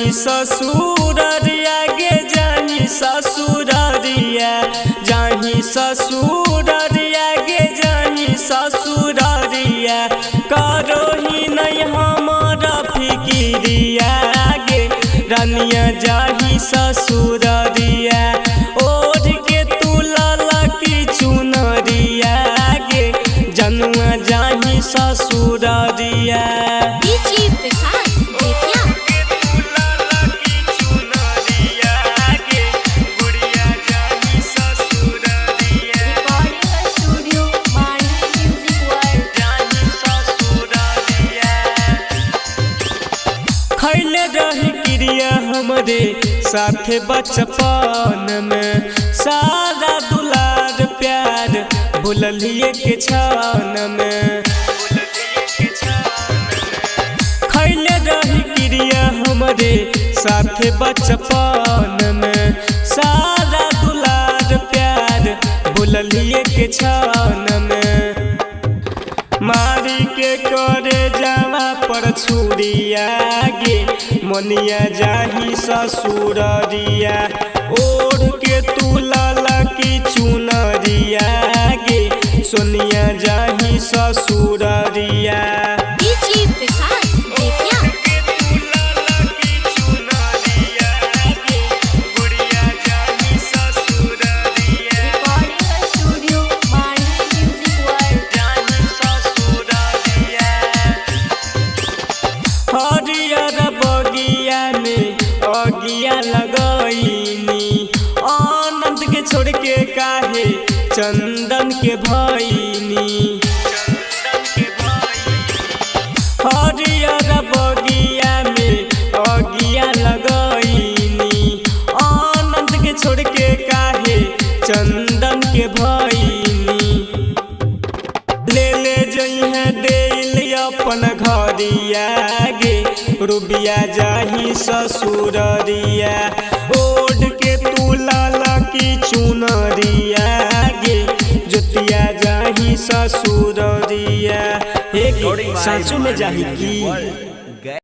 जाही ससुररिया गे जाही ससुररिया जाही ससुररिया गे जाही ससुररिया करो ही नहीं हमारा फिकिरिया गे रानिया जाही ससुररिया ओढ़ के तू लाला की चुनरिया गे जनुआ जाही ससुररिया। खैले रही क्रिया हमरे साथे बचपन में सारा दुलार प्यार भूलिए के छान में। खैले रही क्रिया हमरे साथे बचपन में सारा दुलार प्यार भूलिए के छान में। मारी के करे जावा पर छुरिया गे मनिया जाही ससुररिया ओढ़ के तू लाला की चुनरिया गे सोनिया जाही ससुररिया। हरियर बगिया में अगिया लगैनी आनंद के छोड़ के काहे चंदन के भैनी। हरियर बगिया में अगिया लगैनी आनंद के छोड़ के काहे चंदन के भैनी। ले ले जइहे देल अपन घरिया गे रुबिया जाही ससुररिया ओढ़ के तू लाला की चुनरिया गे जोतिया जाही ससुररिया। एक सांसों में जाही की।